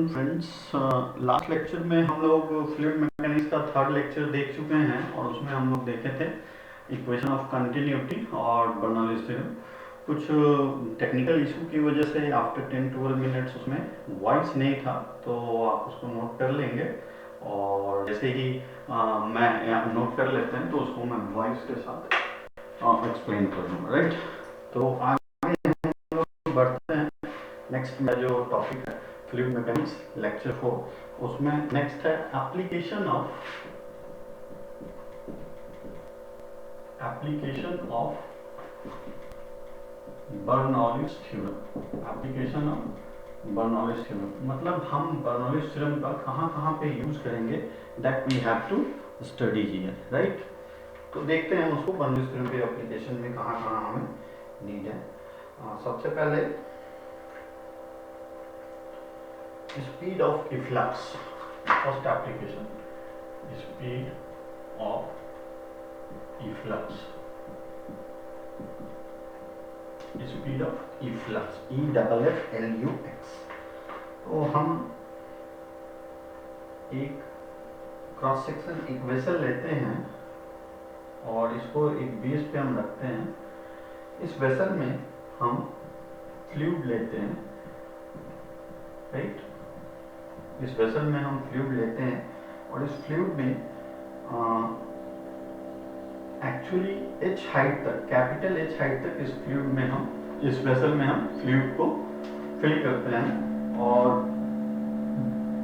Afternoon friends. Last lecture में हम लोग फ्लूइड मैकेनिक्स का थर्ड लेक्चर देख चुके हैं और उसमें हम लोग देखे थे इक्वेशन ऑफ कंटिन्यूटी और बर्नौलीज थ्योरम। कुछ टेक्निकल इशू की वजह से आफ्टर 10-12 मिनट्स उसमें वॉइस नहीं था, तो आप उसको नोट कर लेंगे और जैसे ही मैं नोट कर लेते हैं तो उसको मैं वॉइस के साथ एक्सप्लेन कर दूँगा, राइट। तो आगे हम लोग बढ़ते हैं। नेक्स्ट में जो टॉपिक है फ्लूइड मैकेनिक्स लेक्चर 4, उसमें नेक्स्ट है application of Bernoulli's theorem. Application of Bernoulli's theorem मतलब हम बर्नौलीज थ्योरम का कहाँ पे यूज करेंगे, that we have to study here, right. तो देखते हैं उसको बर्नौलीज थ्योरम के एप्लीकेशन में कहाँ हमें नीड है। सबसे पहले speed of efflux, first application, speed of efflux, speed of efflux, EFFLUX। तो हम एक क्रॉस सेक्शन एक वेसल लेते हैं और इसको एक बेस पे हम रखते हैं। इस वेसल में हम फ्लूइड लेते हैं, राइट। इस वेसल में हम फ्लूइड लेते हैं और इस फ्लूइड में एक्चुअली h हाइट तक, कैपिटल H हाइट तक इस फ्लूइड में हम, इस वेसल में हम फ्लूइड को फिल करते हैं और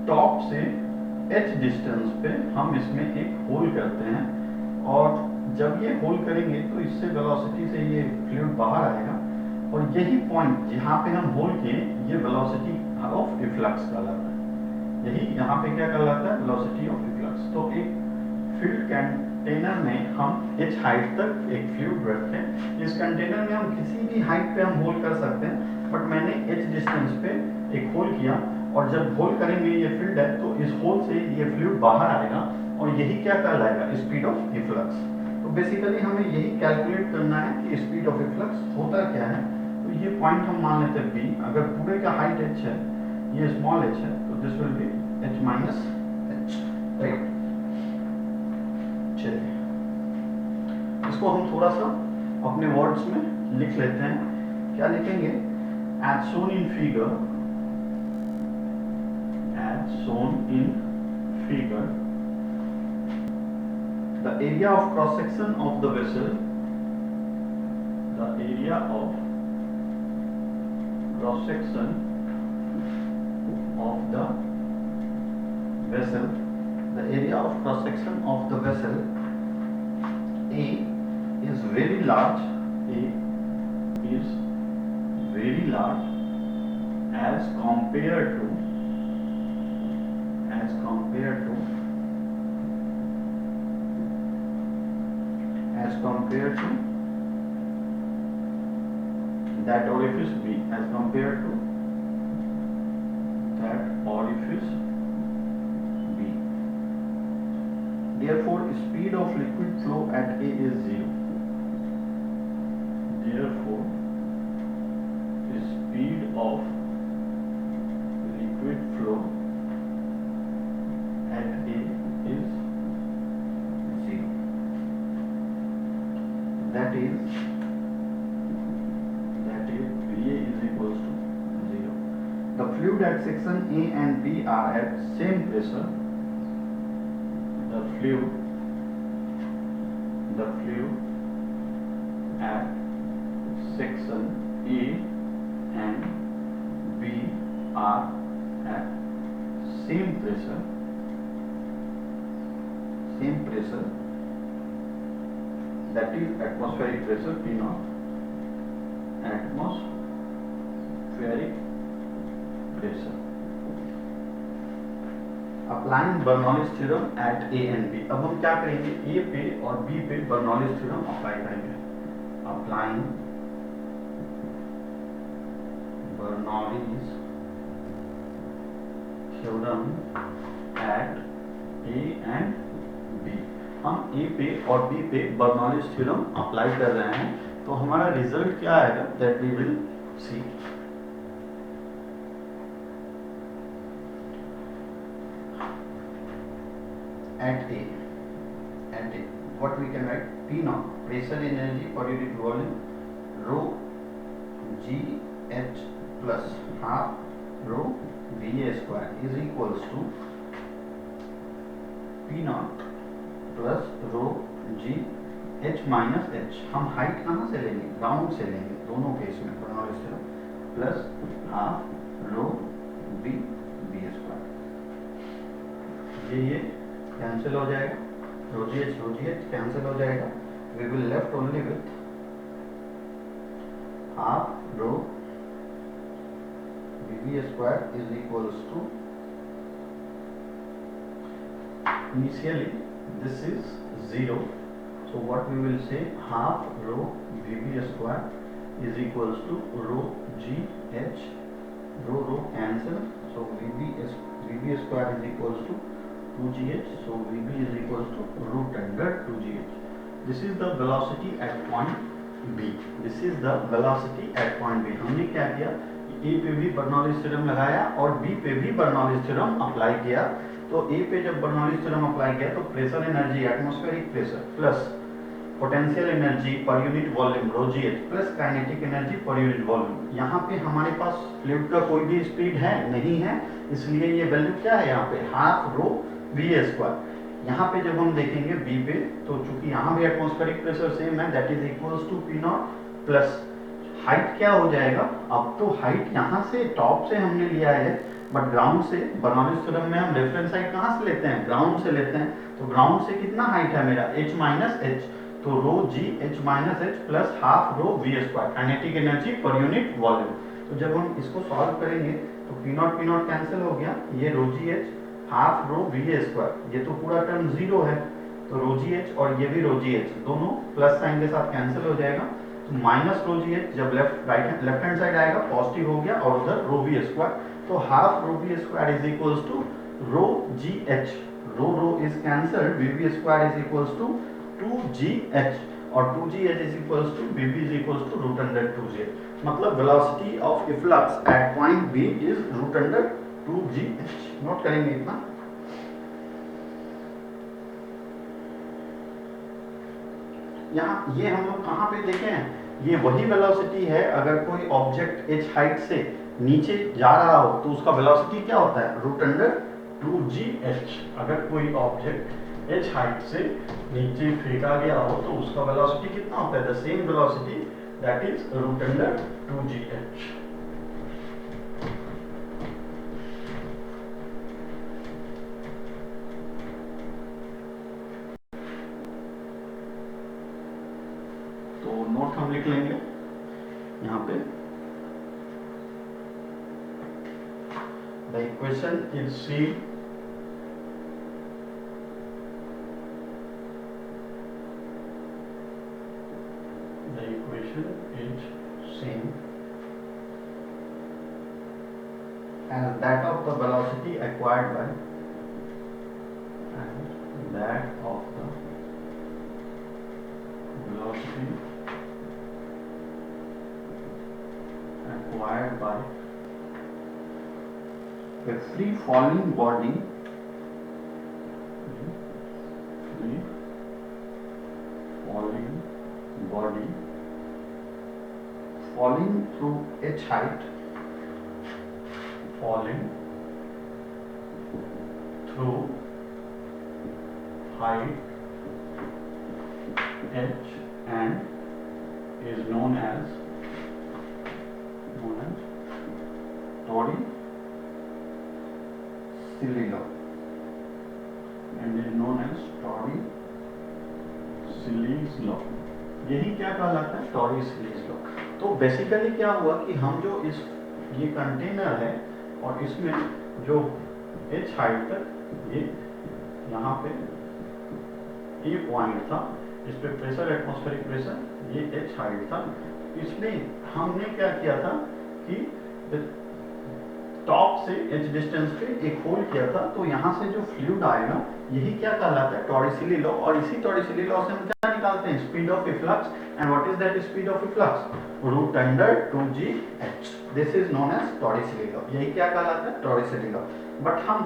टॉप से h डिस्टेंस पे हम इसमें एक होल करते हैं और जब ये होल करेंगे तो इससे वेलोसिटी से ये फ्लूइड बाहर आएगा और यही पॉइंट जहाँ पे हम होल किए ये वेलोसिटी ऑफ इफ्लक्स कहलाता है। यही यहाँ पे क्या कहलाता है, वेलोसिटी ऑफ इफ्लक्स। तो एक फील्ड कंटेनर में हम h हाइट तक एक फ्लूइड रखें। इस कंटेनर में हम किसी भी हाइट पे हम होल कर सकते हैं, बट मैंने h डिस्टेंस पे एक होल किया और जब होल करेंगे ये फील्ड है तो इस होल से ये फ्लूइड बाहर आएगा और यही क्या कहलाएगा, स्पीड ऑफ इफ्लक्स। तो बेसिकली हमें यही कैलकुलेट करना है कि स्पीड ऑफ इफ्लक्स होता क्या है। तो ये पॉइंट हम मान लेते हैं b। अगर पूरे का हाइट h है, ये स्मॉल h है, तो this will be h minus h, right. चलिए इसको हम थोड़ा सा अपने वर्ड्स में लिख लेते हैं। क्या लिखेंगे, as shown in figure, as shown in figure the area of cross section of the vessel, the area of cross section of the vessel, the area of cross section of the vessel A is very large, A is very large as compared to that orifice B, as compared to that orifice B. Therefore, speed of liquid flow at A is 0. Therefore, speed of liquid flow at A is 0. That is VA is equals to 0. The fluid at section A and B are at same pressure. The fluid at section A and B are at same pressure, that is atmospheric pressure P0, atmospheric pressure. Applying Bernoulli's theorem at A and B. अब हम क्या करेंगे, A पे और B पे Bernoulli's theorem apply करेंगे। Applying Bernoulli's theorem at A and B। हम A पे और B पे Bernoulli's theorem अप्लाई कर रहे हैं, तो हमारा रिजल्ट क्या आएगा, that we will see. at A, what we can write? P naught, pressure energy per unit volume, rho g h plus half rho VA square is equals to P naught plus rho g h minus h. हम height कहाँ से लेंगे? Ground से लेंगे दोनों case में. Bernoulli's theorem plus half rho b b square. ये cancel हो जाएगा. रो जी एच कैंसिल हो जाएगा. We will left only with half rho b b square is equals to, initially this is 0, so what we will say, half rho VB square is equals to rho GH, rho cancel, so VB square is equals to 2GH, so VB is equals to root under 2GH. This is the velocity at point B. This is the velocity at point B. हमने क्या किया? A पे भी Bernoulli's theorem लगाया और B पे भी Bernoulli's theorem apply किया. तो A पे जब बर्नौलीज थ्योरम अप्लाई किया तो pressure energy, atmospheric pressure plus potential energy per unit volume rho g h plus kinetic energy per unit volume. यहाँ पे हमारे पास फ्लूइड का कोई भी स्पीड है नहीं है, इसलिए ये वैल्यू क्या है यहाँ पे? Half rho v square. यहाँ पे जब हम देखेंगे B पे, तो चूंकि यहाँ भी एटमॉस्फेरिक प्रेशर सेम है, that is equals to P naught plus height क्या हो जाएगा? अब तो हाइट यहाँ से टॉप से हमने लिया है, बट ग्राउंड से बर्नौलीज थ्योरम में हम रेफरेंस हाइट कहाँ से लेते हैं? ग्राउंड से लेते हैं. तो ग्राउंड से कितना हाइट है मेरा? h minus h. तो rho g h minus h plus half rho v square, kinetic energy per unit volume. तो जब हम इसको सॉल्व करेंगे तो पी नॉट कैंसिल हो गया. ये rho g h half rho v square, ये तो पूरा टर्म 0 है, तो रो जी एच और ये भी रो जी एच दोनों प्लस साइन के साथ कैंसिल हो जाएगा. तो माइनस रो जी एच जब लेफ्ट हैंड साइड आएगा पॉजिटिव हो गया और उधर रो वी स्क्वायर. तो half rho v square is equals to rho g h, rho is cancelled, v v square is equals to 2gh और 2gh is equals to bb is equals to root under 2gh. मतलब velocity of efflux eight point B is root under 2gh. Note करेंगे इतना. यहाँ ये हम लोग कहाँ पे देखे हैं? ये वही वेलोसिटी है. अगर कोई ऑब्जेक्ट h हाइट से नीचे जा रहा हो तो उसका वेलोसिटी क्या होता है? Root under 2gh. अगर कोई ऑब्जेक्ट h हाइट से नीचे फेंका गया हो तो उसका वेलोसिटी कितना होता है? The same velocity, that is root under 2gh. तो नोट हम लिख लेंगे यहाँ पे. The equation is c is same as that of the velocity acquired by a free falling body falling through h height, falling through height h and is known as Torri-Seeley law and is known as Torri-Seeley's law. यही क्या कहलाता है? Torri-Seeley's law. तो basically क्या हुआ कि हम जो ये कंटेनर है और इसमें जो h हाइट तक ये यहाँ पे ए पॉइंट था, इस पे प्रेशर एटमॉस्फेरिक प्रेशर ये h हाइट था. इसमें हमने क्या किया था कि टॉप से h डिस्टेंस पे एक होल किया था. तो यहाँ से जो फ्लूइड आएगा यही क्या कहलाता है? Torricelli law. और इसी टॉरी-सीली लॉ से हम क्या निकालते हैं? Speed of efflux. And what is that speed of efflux? Root under 2gh. This is known as Torricelli law. यही क्या कहलाता है? Torricelli law. बट हम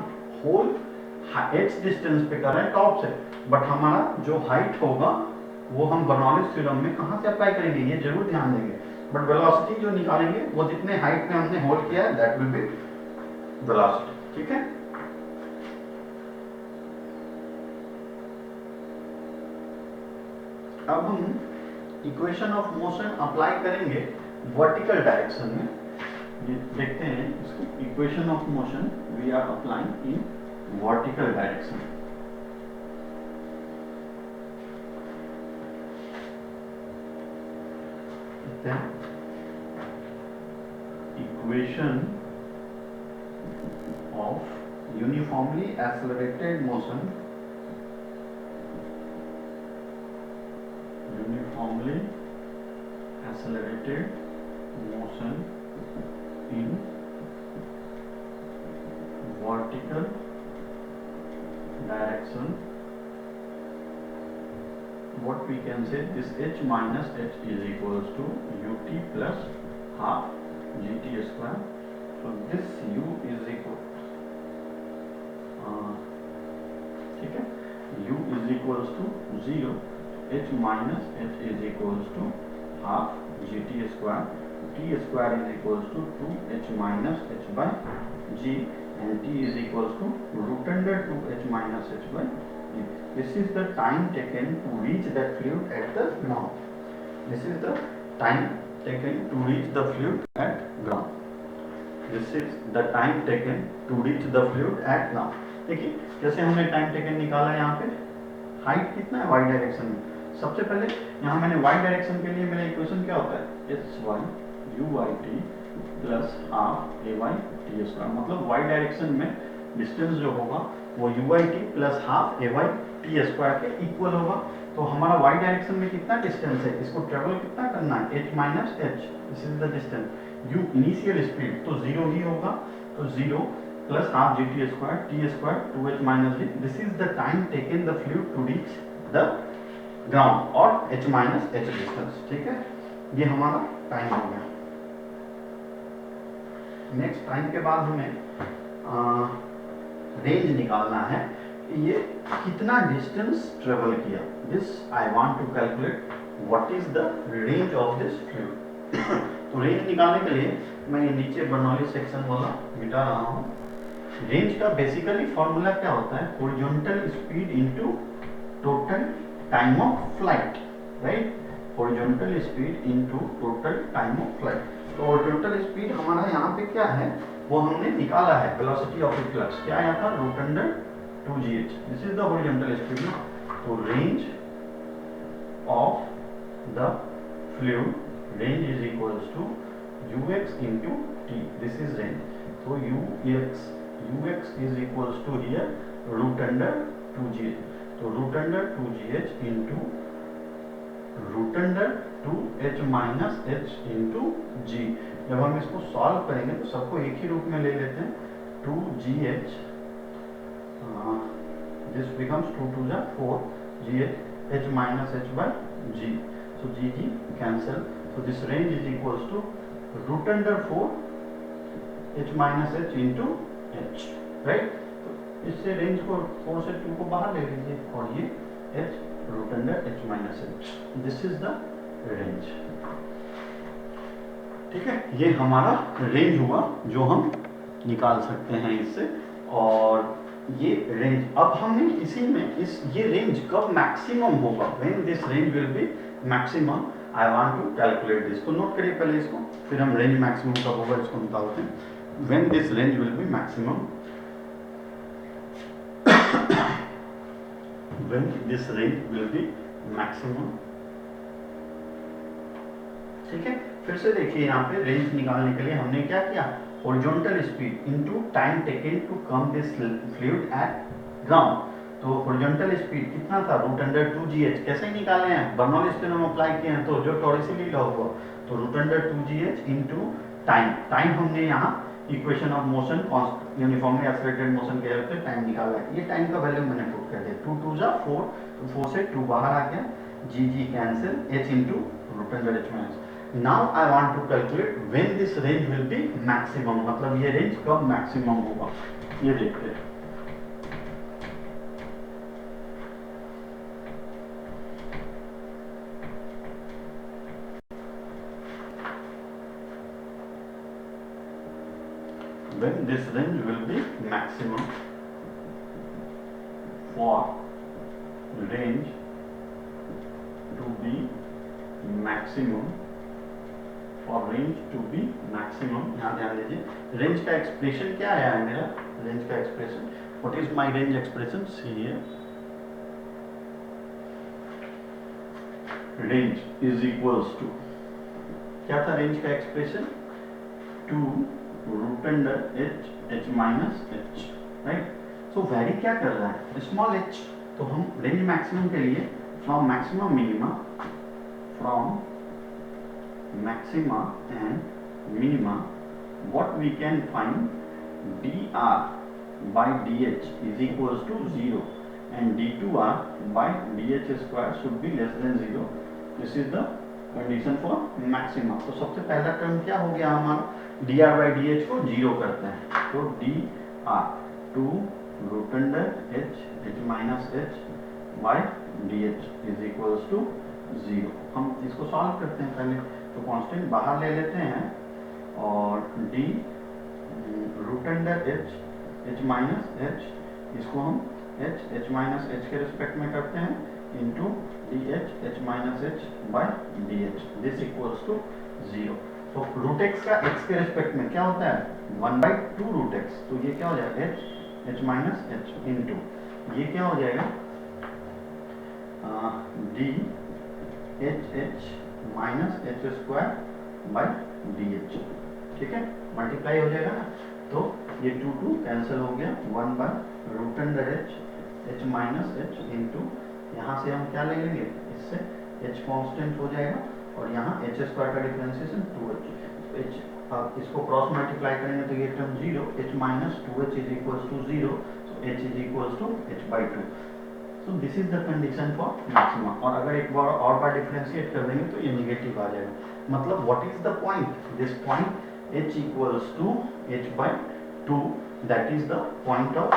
होल h डिस्टेंस पे कर रहे हैं टॉप से, बट हमारा जो हाइट होगा वो हम बर्नौलीज थ्योरम में कहाँ से अप्लाई करेंगे ये जरूर ध्यान देंगे, बट वेलोसिटी जो निकालेंगे वो जितने हाइट में हमने होल्ड किया है दैट विल बी वेलोसिटी। ठीक है, अब हम इक्वेशन ऑफ मोशन अप्लाई करेंगे वर्टिकल डायरेक्शन में। ये देखते हैं इसको, equation of motion we are applying in vertical direction. Equation of uniformly accelerated motion, uniformly accelerated motion in vertical direction. What we can say, this h minus h is equals to ut plus half gt square. So this u is equal, ठीक है, u is equals to 0, h minus h is equals to half gt square, t square is equals to 2h minus h by g, and t is equals to root under 2h minus h by g. This is the time taken to reach that fluid at the ground. This is the time taken to reach the fluid at ground. This is the time taken to reach the fluid at ground. देखिए जैसे हमने time taken निकाला, यहाँ पे height कितना है Y direction में। सबसे पहले यहाँ मैंने वाई डायरेक्शन के लिए मेरा इक्वेशन क्या होता है, h y u y t plus half a y t square, मतलब वाई डायरेक्शन में डिस्टेंस जो होगा वो u y t plus half a y t square के इक्वल होगा। तो हमारा वाई डायरेक्शन में कितना डिस्टेंस है, इसको ट्रेवल कितना करना है, h minus h, this is the distance. U initial speed तो जीरो ही होगा, तो zero plus half g t square 2h minus g, this is the time taken the fluid to reach the ground और h minus h distance. ठीक है, ये हमारा time हो गया। नेक्स्ट टाइम के बाद हमें रेंज निकालना है, ये कितना डिस्टेंस ट्रेवल किया। This I want to calculate what is the range of this fluid. तो रेंज निकालने के लिए मैं ये नीचे बर्नौली सेक्शन वाला मिटा रहा हूँ। रेंज का बेसिकली फॉर्मूला क्या होता है, horizontal speed into total time of flight, right, horizontal speed into total time of flight. तो हॉरिजॉन्टल स्पीड हमारा यहाँ पे क्या है वो हमने निकाला है, वेलोसिटी ऑफ फ्लक्स क्या आया था, root under 2gh, this is the horizontal speed ना। तो range of the fluid, range is equals to ux into t, this is range। तो ux is equals to here root under 2gh, तो root under 2gh into root under 2h minus h into g। जब हम इसको solve करेंगे तो सबको एक ही रूप में ले लेते हैं, 2gh, this becomes 2 to the 4 gh h minus h by g, so g cancel, so this range is equals to root under 4 h minus h into h, right. तो इससे रेंज को 4 से 2 को बाहर ले लीजिए और ये h root under h minus h, this is the range. ठीक है, ये हमारा रेंज हुआ जो हम निकाल सकते हैं इससे। और ये रेंज अब हमने इसी में ये रेंज कब मैक्सिमम होगा, when this range will be maximum, I want to calculate this. तो नोट करिए पहले इसको, फिर हम रेंज मैक्सिमम कब होगा इसको निकालते हैं। When this range will be maximum, when this range will be maximum. ठीक है, फिर से देखिए यहाँ पे रेंज निकालने के लिए हमने क्या किया, horizontal speed into time taken to come this fluid at ground. तो हॉरिजॉन्टल स्पीड कितना था, रूट अंडर 2gh, कैसे ही निकाले हैं, बर्नौली स्पीड हम अप्लाई किए हैं, तो जो टॉरिसिली लॉ हुआ, तो root under 2gh into time हमने यहाँ equation of motion uniformly accelerated motion के हेल्प से टाइम निकाला है। ये टाइम का वैल्यू मैंने पुट कर दिया, 2 2 जा 4, तो 4 से 2 बाहर आ गया, g cancel, h into root under h minus. Now I want to calculate when this range will be maximum, मतलब ये रेंज कब मैक्सिमम होगा, ये देखते हैं। when this range will be maximum for range to be maximum यहाँ ध्यान दीजिए रेंज का एक्सप्रेशन क्या आया है मेरा रेंज का expression what is my range expression see here range is equals to क्या था रेंज का expression 2 root under h minus h right so vary क्या कर रहा है स्मॉल h तो हम रेंज मैक्सिमम के लिए from maximum minima and minima what we can find dr by dh is equals to 0 and d2r by dh square should be less than 0 this is the condition for maxima तो सबसे पहला term क्या हो गया हमारा dr by dh को 0 करते हैं तो dr 2 root under h minus h by dh is equals to 0 हम इसको सॉल्व करते हैं पहले तो कांस्टेंट बाहर ले लेते हैं और d root under h minus h इसको हम h माइनस h के रिस्पेक्ट में करते हैं into h minus h by dh this equals to 0 तो रूट x का x के रिस्पेक्ट में क्या होता है 1/2 रूट x तो ये क्या हो जाएगा h माइनस h इनटू ये क्या हो जाएगा d h minus H square by D H ठीक है मल्टीप्लाई हो जाएगा ना तो ये 2 कैंसिल हो गया 1 by root under h minus h into यहाँ से हम क्या ले लेंगे इससे एच कांस्टेंट हो जाएगा और यहाँ एच स्क्वायर का डिफरेंशिएशन 2h एच अब इसको क्रॉस मल्टीप्लाई करेंगे तो ये term 0 h minus 2h is equals to 0 so h is equals to h/2 so this is the condition for maxima और अगर एक बार और बार डिफरेंशिएट कर देंगे तो ये नेगेटिव आ जाएगा मतलब what is the point this point h equals to h/2 that is the point of